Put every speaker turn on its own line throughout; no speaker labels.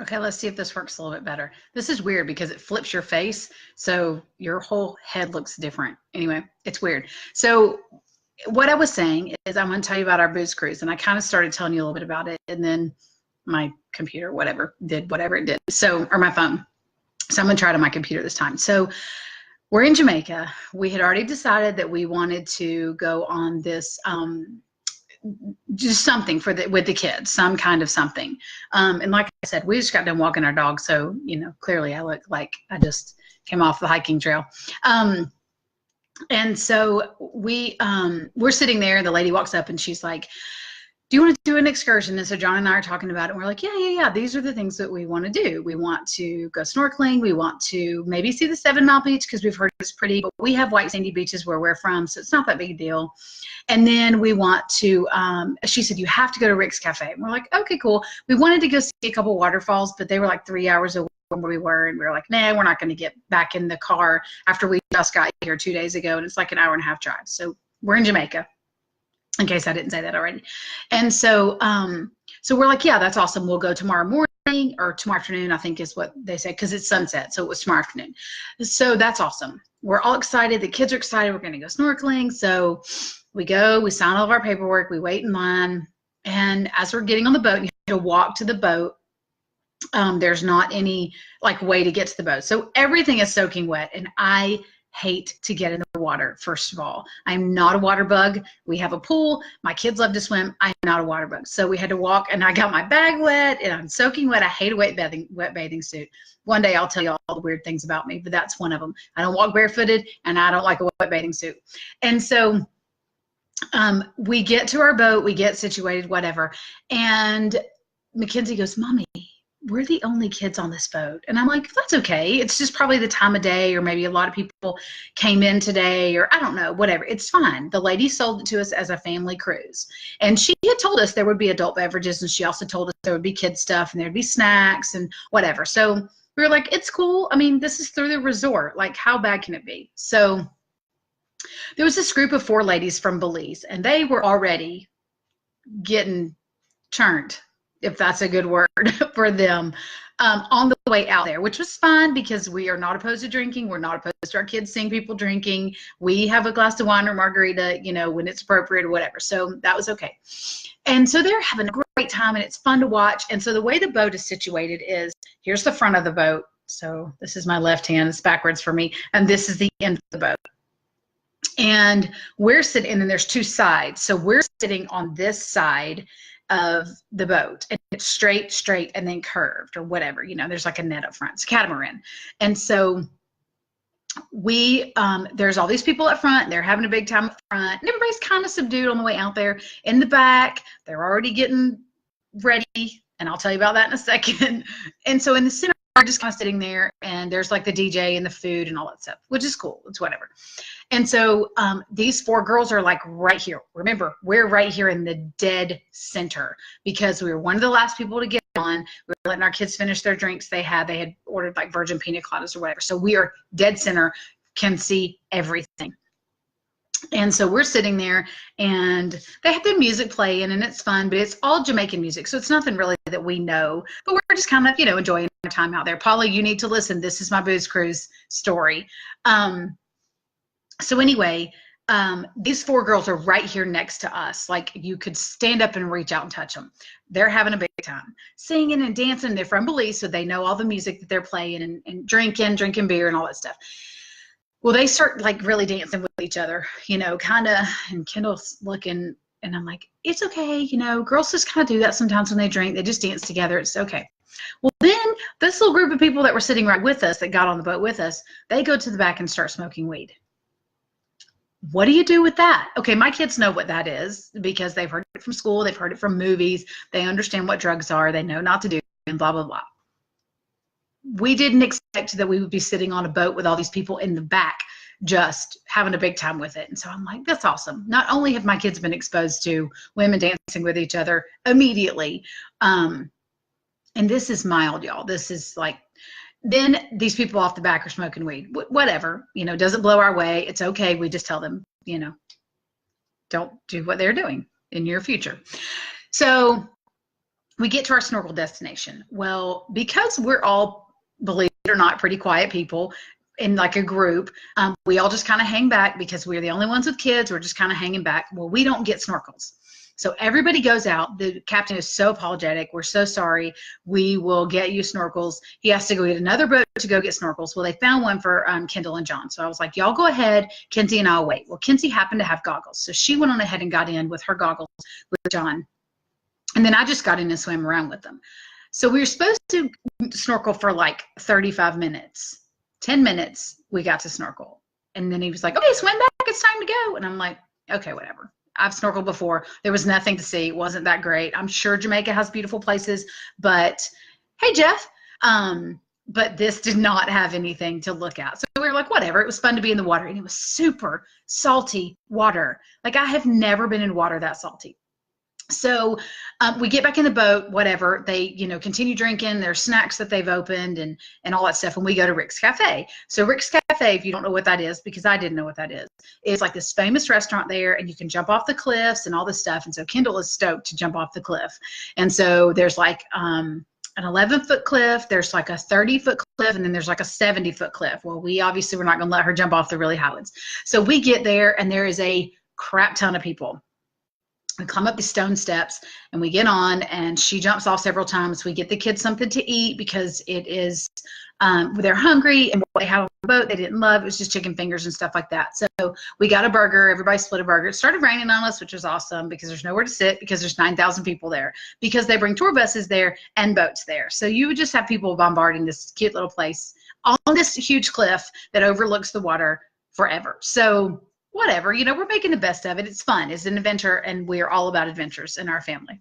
Okay, let's see if this works a little bit better. This is weird because it flips your face, so your whole head looks different. Anyway, it's weird. So what I was saying is I'm going to tell you about our booze cruise, and I kind of started telling you a little bit about it, and then my computer, did whatever it did. So, or my phone. So I'm going to try it on my computer this time. So we're in Jamaica. We had already decided that we wanted to go on this just something with the kids, some kind of something. And like I said, we just got done walking our dog, so clearly I look like I just came off the hiking trail. And so we're sitting there, and the lady walks up and she's like, do you want to do an excursion? And so John and I are talking about it, and we're like, yeah. These are the things that we want to do. We want to go snorkeling. We want to maybe see the 7 Mile Beach because we've heard it's pretty, but we have white sandy beaches where we're from, so it's not that big a deal. And then we want to, she said, you have to go to Rick's Cafe. And we're like, okay, cool. We wanted to go see a couple waterfalls, but they were like 3 hours away from where we were. And we were like, nah, we're not going to get back in the car after we just got here 2 days ago. And it's like an hour and a half drive. So we're in Jamaica, in case I didn't say that already. And so, so we're like, yeah, that's awesome. We'll go tomorrow morning or tomorrow afternoon, I think is what they said, because it's sunset. So it was tomorrow afternoon. So that's awesome. We're all excited. The kids are excited. We're going to go snorkeling. So we go, we sign all of our paperwork, we wait in line. And as we're getting on the boat, you have to walk to the boat. There's not any way to get to the boat. So everything is soaking wet. And I hate to get in the water. First of all, I'm not a water bug. We have a pool. My kids love to swim. I'm not a water bug. So we had to walk, and I got my bag wet and I'm soaking wet. I hate a wet bathing suit. One day I'll tell you all the weird things about me, but that's one of them. I don't walk barefooted, and I don't like a wet bathing suit. And so we get to our boat, we get situated, whatever. And Mackenzie goes, Mommy, we're the only kids on this boat. And I'm like, that's okay. It's just probably the time of day, or maybe a lot of people came in today, or I don't know, whatever. It's fine. The lady sold it to us as a family cruise. And she had told us there would be adult beverages, and she also told us there would be kid stuff, and there'd be snacks and whatever. So we were like, it's cool. I mean, this is through the resort. Like, how bad can it be? So there was this group of 4 ladies from Belize, and they were already getting turned, if that's a good word for them, on the way out there, which was fine because we are not opposed to drinking. We're not opposed to our kids seeing people drinking. We have a glass of wine or margarita, when it's appropriate or whatever. So that was okay. And so they're having a great time, and it's fun to watch. And so the way the boat is situated is, here's the front of the boat. So this is my left hand. It's backwards for me. And this is the end of the boat. And we're sitting, and then there's 2 sides. So we're sitting on this side of the boat, and it's straight, and then curved or whatever. There's like a net up front. It's a catamaran. And so there's all these people up front. They're having a big time up front, and everybody's kind of subdued on the way out there. In the back, they're already getting ready, and I'll tell you about that in a second. And so in the center, we're just kind of sitting there, and there's like the DJ and the food and all that stuff, which is cool. It's whatever. And so these 4 girls are like right here. Remember, we're right here in the dead center because we were one of the last people to get on. We were letting our kids finish their drinks they had. They had ordered like virgin pina coladas or whatever. So we are dead center, can see everything. And so we're sitting there, and they have the music playing, and it's fun, but it's all Jamaican music. So it's nothing really that we know, but we're just kind of, enjoying our time out there. Paula, you need to listen. This is my booze cruise story. So anyway, these 4 girls are right here next to us. Like, you could stand up and reach out and touch them. They're having a big time, singing and dancing. They're from Belize, so they know all the music that they're playing, and drinking beer and all that stuff. Well, they start like really dancing with each other, kind of, and Kendall's looking, and I'm like, it's okay. Girls just kind of do that sometimes when they drink. They just dance together. It's okay. Well, then this little group of people that were sitting right with us, that got on the boat with us, they go to the back and start smoking weed. What do you do with that? Okay, my kids know what that is because they've heard it from school. They've heard it from movies. They understand what drugs are. They know not to do, and blah, blah, blah. We didn't expect that we would be sitting on a boat with all these people in the back just having a big time with it. And so I'm like, that's awesome. Not only have my kids been exposed to women dancing with each other immediately, and this is mild, y'all. This is like, then these people off the back are smoking weed. Whatever, doesn't blow our way. It's okay. We just tell them, don't do what they're doing in your future. So we get to our snorkel destination. Well, because we're all, believe it or not, pretty quiet people in like a group, we all just kind of hang back because we're the only ones with kids. We're just kind of hanging back. Well, we don't get snorkels. So everybody goes out. The captain is so apologetic. We're so sorry. We will get you snorkels. He has to go get another boat to go get snorkels. Well, they found one for Kendall and John. So I was like, y'all go ahead. Kinsey and I'll wait. Well, Kinsey happened to have goggles. So she went on ahead and got in with her goggles with John. And then I just got in and swam around with them. So we were supposed to snorkel for like 35 minutes. 10 minutes, we got to snorkel. And then he was like, okay, swim back. It's time to go. And I'm like, okay, whatever. I've snorkeled before. There was nothing to see. It wasn't that great. I'm sure Jamaica has beautiful places, but hey, Jeff. But this did not have anything to look at. So we were like, whatever. It was fun to be in the water. And it was super salty water. Like I have never been in water that salty. So we get back in the boat, whatever. They, continue drinking their snacks that they've opened and all that stuff. And we go to Rick's Cafe. So Rick's Cafe, if you don't know what that is, because I didn't know what that is, it's like this famous restaurant there, and you can jump off the cliffs and all this stuff. And so Kendall is stoked to jump off the cliff. And so there's like an 11-foot cliff, there's like a 30-foot cliff, and then there's like a 70-foot cliff. Well, we're not going to let her jump off the really high ones. So we get there, and there is a crap ton of people. We climb up the stone steps and we get on, and she jumps off several times. We get the kids something to eat because it is, they're hungry, and what they have on the boat they didn't love. It was just chicken fingers and stuff like that. So we got a burger. Everybody split a burger. It started raining on us, which was awesome because there's nowhere to sit because there's 9,000 people there, because they bring tour buses there and boats there. So you would just have people bombarding this cute little place on this huge cliff that overlooks the water forever. So whatever, we're making the best of it. It's fun. It's an adventure, and we're all about adventures in our family.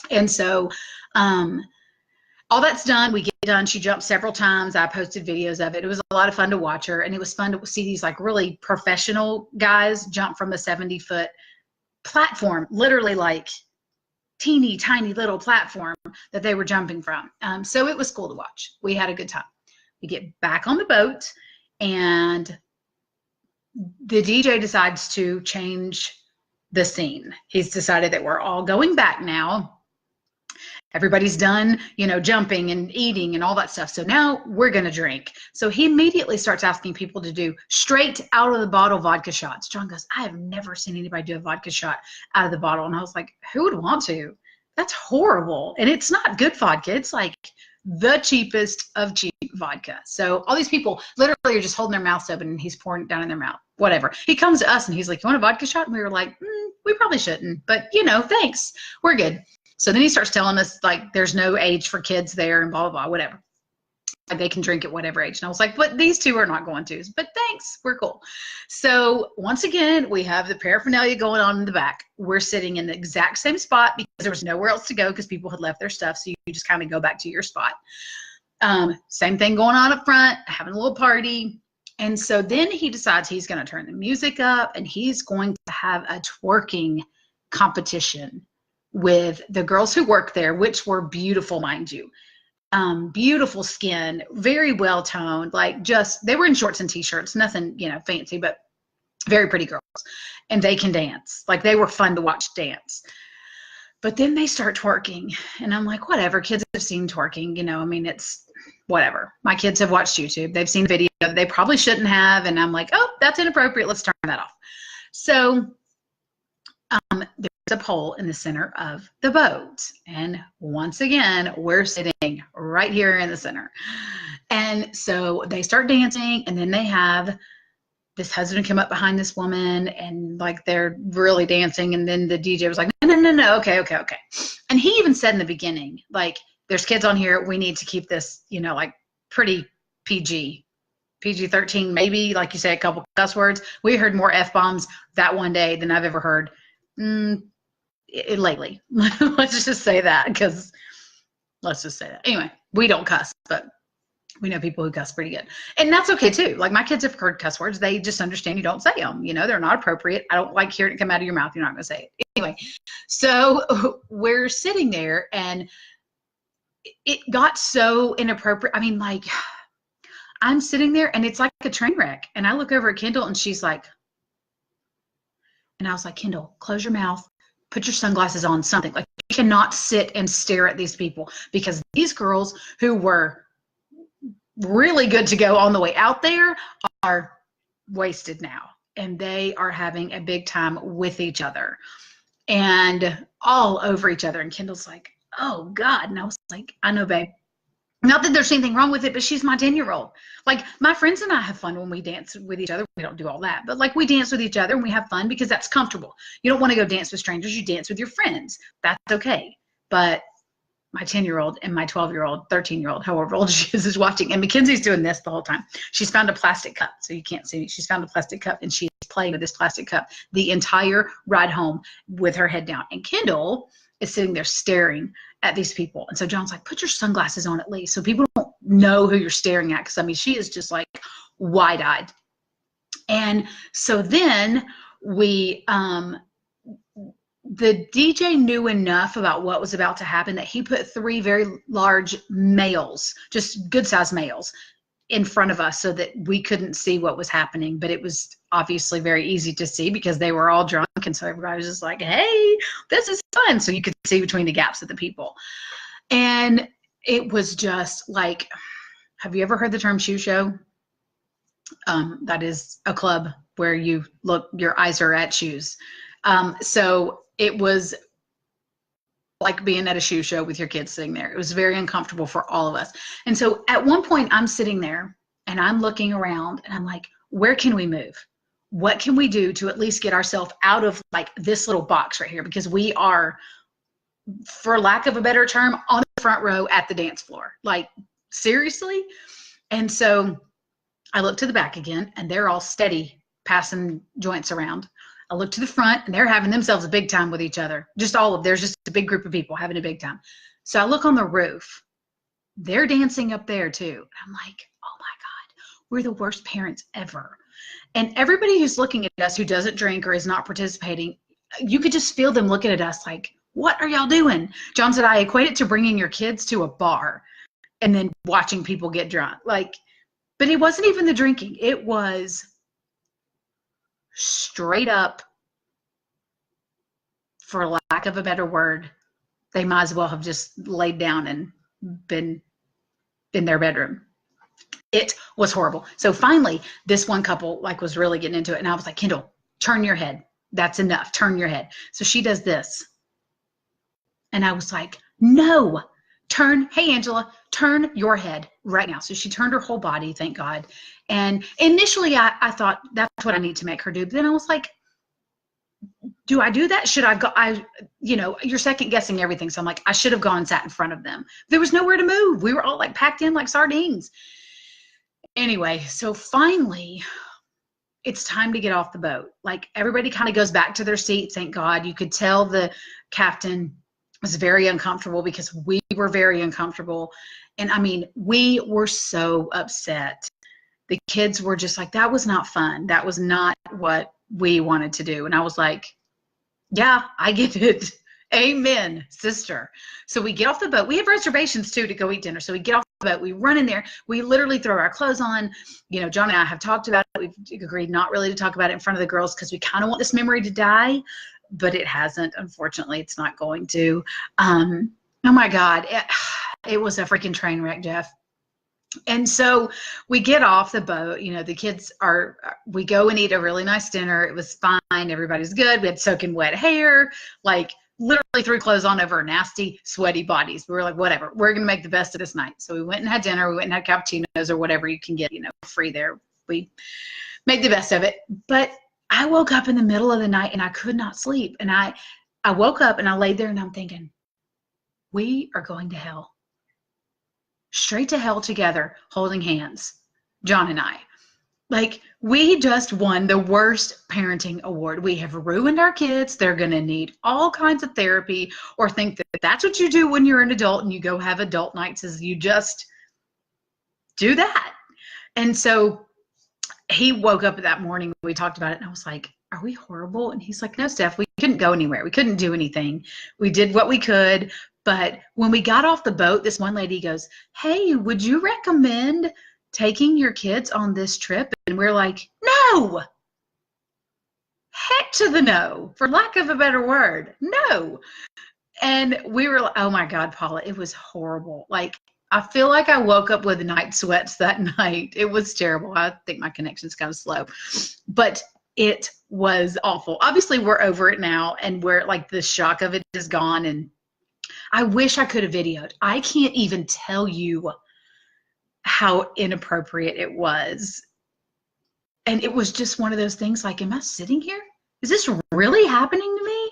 And so all that's done. We get done. She jumped several times. I posted videos of it. It was a lot of fun to watch her, and it was fun to see these like really professional guys jump from a 70-foot platform, literally like teeny tiny little platform that they were jumping from. So it was cool to watch. We had a good time. We get back on the boat, and the DJ decides to change the scene. He's decided that we're all going back now. Everybody's done, jumping and eating and all that stuff. So now we're going to drink. So he immediately starts asking people to do straight out of the bottle vodka shots. John goes, I have never seen anybody do a vodka shot out of the bottle. And I was like, who would want to? That's horrible. And it's not good vodka. It's like the cheapest of cheap vodka. So all these people literally are just holding their mouths open, and he's pouring it down in their mouth. Whatever. He comes to us and he's like, you want a vodka shot? And we were like, we probably shouldn't, but thanks. We're good. So then he starts telling us like there's no age for kids there and blah, blah, blah, whatever. Like they can drink at whatever age. And I was like, but these two are not going to. But thanks, we're cool. So once again, we have the paraphernalia going on in the back. We're sitting in the exact same spot because there was nowhere else to go because people had left their stuff. So you just kind of go back to your spot. Same thing going on up front, having a little party. And so then he decides he's going to turn the music up, and he's going to have a twerking competition with the girls who work there, which were beautiful, mind you. Beautiful skin, very well toned, like they were in shorts and t-shirts, nothing, fancy, but very pretty girls. And they can dance. Like they were fun to watch dance. But then they start twerking, and I'm like, whatever, kids have seen twerking, it's whatever. My kids have watched YouTube. They've seen video that they probably shouldn't have. And I'm like, oh, that's inappropriate. Let's turn that off. So there's a pole in the center of the boat. And once again, we're sitting right here in the center. And so they start dancing, and then they have this husband come up behind this woman, and like they're really dancing. And then the DJ was like, no, okay. And he even said in the beginning, like, there's kids on here. We need to keep this, like pretty PG-13, maybe, like you say, a couple cuss words. We heard more F-bombs that one day than I've ever heard lately. Let's just say that, because Anyway, we don't cuss, but we know people who cuss pretty good. And that's okay too. Like my kids have heard cuss words. They just understand you don't say them. They're not appropriate. I don't like hearing it come out of your mouth. You're not going to say it. Anyway, so we're sitting there, and it got so inappropriate. I mean, like, I'm sitting there, and it's like a train wreck. And I look over at Kendall, and she's like, and I was like, Kendall, close your mouth, put your sunglasses on, something. Like, cannot sit and stare at these people, because these girls who were really good to go on the way out there are wasted now, and they are having a big time with each other and all over each other. And Kendall's like, oh God. And I was like, I know, babe. Not that there's anything wrong with it, but she's my 10-year-old. Like, my friends and I have fun when we dance with each other. We don't do all that, but like, we dance with each other and we have fun because that's comfortable. You don't want to go dance with strangers. You dance with your friends. That's okay. But my 10-year-old and my 12-year-old, 13-year-old, however old she is watching. And Mackenzie's doing this the whole time. She's found a plastic cup, so you can't see me. She's found a plastic cup, and she's playing with this plastic cup the entire ride home with her head down. And Kendall is sitting there staring at these people. And so John's like, put your sunglasses on at least so people don't know who you're staring at. Because, I mean, she is just like wide-eyed. And so then we, the DJ knew enough about what was about to happen that he put 3 very large males, just good-sized males, in front of us so that we couldn't see what was happening. But it was obviously very easy to see because they were all drunk. And so everybody was just like, hey, this is fun. So you could see between the gaps of the people. And it was just like, have you ever heard the term shoe show? That is a club where you look, your eyes are at shoes. So it was like being at a shoe show with your kids sitting there. It was very uncomfortable for all of us. And so at one point I'm sitting there and I'm looking around and I'm like, where can we move? What can we do to at least get ourselves out of like this little box right here? Because we are, for lack of a better term, on the front row at the dance floor. Like, seriously? And so I look to the back again and they're all steady passing joints around. I look to the front and they're having themselves a big time with each other. There's just a big group of people having a big time. So I look on the roof. They're dancing up there too. I'm like, oh my God, we're the worst parents ever. And everybody who's looking at us who doesn't drink or is not participating, you could just feel them looking at us like, what are y'all doing? John said, I equate it to bringing your kids to a bar and then watching people get drunk. Like, but it wasn't even the drinking. It was straight up, for lack of a better word, they might as well have just laid down and been in their bedroom. It was horrible. So finally, this one couple like was really getting into it. And I was like, Kendall, turn your head. That's enough. Turn your head. So she does this. And I was like, no, hey, Angela, turn your head right now. So she turned her whole body, thank God. And initially I thought that's what I need to make her do. But then I was like, do I do that? Should I go? You're second guessing everything. So I'm like, I should have gone and sat in front of them. There was nowhere to move. We were all like packed in like sardines. Anyway, so finally it's time to get off the boat. Like, everybody kind of goes back to their seats. Thank God. You could tell the captain was very uncomfortable because we were very uncomfortable. And I mean, we were so upset. The kids were just like, that was not fun. That was not what we wanted to do. And I was like, yeah, I get it. Amen, sister. So we get off the boat. We have reservations too to go eat dinner. So we get off the boat. We run in there. We literally throw our clothes on. John and I have talked about it. We've agreed not really to talk about it in front of the girls because we kind of want this memory to die, but it hasn't. Unfortunately, it's not going to. Oh my God. It was a freaking train wreck, Jeff. And so we get off the boat, the kids we go and eat a really nice dinner. It was fine. Everybody's good. We had soaking wet hair, like literally threw clothes on over nasty, sweaty bodies. We were like, whatever, we're going to make the best of this night. So we went and had dinner. We went and had cappuccinos or whatever you can get, free there. We made the best of it. But I woke up in the middle of the night and I could not sleep. And I woke up and I laid there and I'm thinking, we are going to hell. Straight to hell together, holding hands, John and I. Like, we just won the worst parenting award. We have ruined our kids. They're going to need all kinds of therapy, or think that that's what you do when you're an adult and you go have adult nights, is you just do that. And so he woke up that morning, we talked about it, and I was like, are we horrible? And he's like, no, Steph, we couldn't go anywhere. We couldn't do anything. We did what we could. But when we got off the boat, this one lady goes, hey, would you recommend taking your kids on this trip? And we're like, no. Heck to the no, for lack of a better word. No. And we were like, oh my God, Paula, it was horrible. Like, I feel like I woke up with night sweats that night. It was terrible. I think my connection's kind of slow, but it was awful. Obviously, we're over it now, and we're like, the shock of it is gone. And I wish I could have videoed. I can't even tell you how inappropriate it was. And it was just one of those things like, am I sitting here? Is this really happening to me?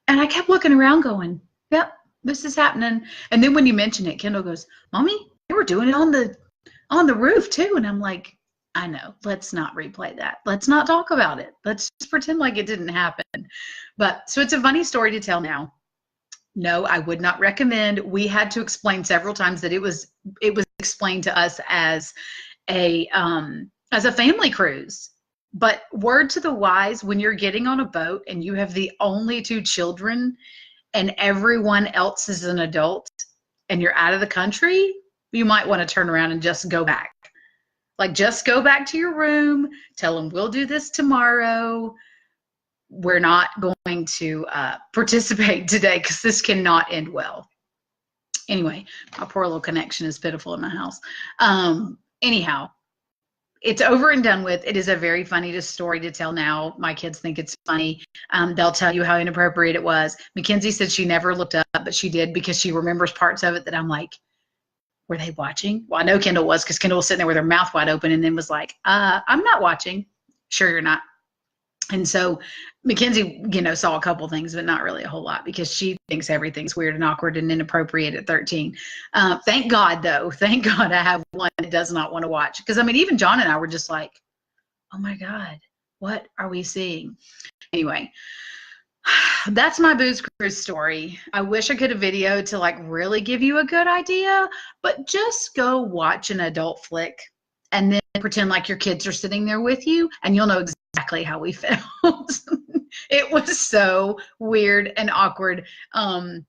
And I kept looking around going, yep, this is happening. And then when you mention it, Kendall goes, Mommy, they were doing it on the roof too. And I'm like, I know, let's not replay that. Let's not talk about it. Let's just pretend like it didn't happen. But so it's a funny story to tell now. No, I would not recommend. We had to explain several times that it was explained to us as a family cruise. But word to the wise, when you're getting on a boat and you have the only 2 children and everyone else is an adult and you're out of the country, you might want to turn around and just go back. Like, just go back to your room, tell them we'll do this tomorrow. We're not going to participate today because this cannot end well. Anyway, my poor little connection is pitiful in my house. Anyhow, it's over and done with. It is a very funny story to tell now. My kids think it's funny. They'll tell you how inappropriate it was. Mackenzie said she never looked up, but she did because she remembers parts of it that I'm like, were they watching? Well, I know Kendall was, because Kendall was sitting there with her mouth wide open and then was like, I'm not watching. Sure you're not. And so Mackenzie, saw a couple things, but not really a whole lot because she thinks everything's weird and awkward and inappropriate at 13. Thank God, though. Thank God I have one that does not want to watch. Because, even John and I were just like, oh, my God, what are we seeing? Anyway, that's my booze cruise story. I wish I could have videoed to, really give you a good idea. But just go watch an adult flick and then pretend like your kids are sitting there with you, and you'll know exactly how we felt. It was so weird and awkward. And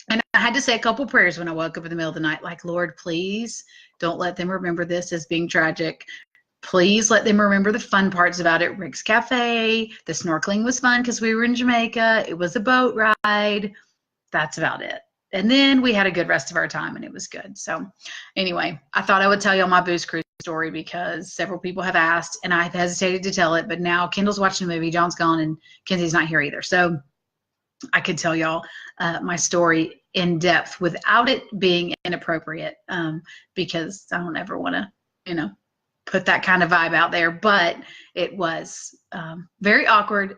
I had to say a couple prayers when I woke up in the middle of the night, like, Lord, please don't let them remember this as being tragic. Please let them remember the fun parts about it. Rick's Cafe, the snorkeling was fun because we were in Jamaica. It was a boat ride. That's about it. And then we had a good rest of our time, and it was good. So anyway, I thought I would tell y'all my booze cruise story because several people have asked, and I've hesitated to tell it. But now Kendall's watching the movie, John's gone, and Kenzie's not here either. So I could tell y'all my story in depth without it being inappropriate, because I don't ever want to, put that kind of vibe out there. But it was very awkward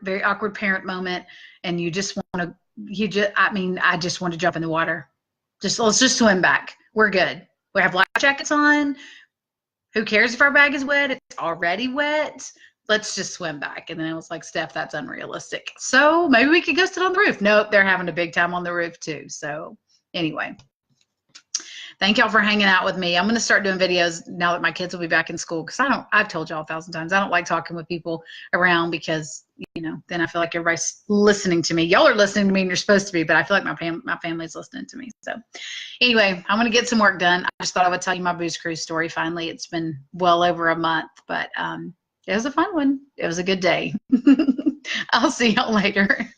parent moment, and you just want to. I just want to jump in the water. Let's just swim back. We're good. We have life jackets on. Who cares if our bag is wet? It's already wet. Let's just swim back. And then I was like, Steph, that's unrealistic. So maybe we could go sit on the roof. Nope, they're having a big time on the roof too. So anyway, thank y'all for hanging out with me. I'm going to start doing videos now that my kids will be back in school, because I've told y'all 1,000 times, I don't like talking with people around because, then I feel like everybody's listening to me. Y'all are listening to me and you're supposed to be, but I feel like my family's listening to me. So anyway, I'm going to get some work done. I just thought I would tell you my booze cruise story. Finally, it's been well over a month, but it was a fun one. It was a good day. I'll see y'all later.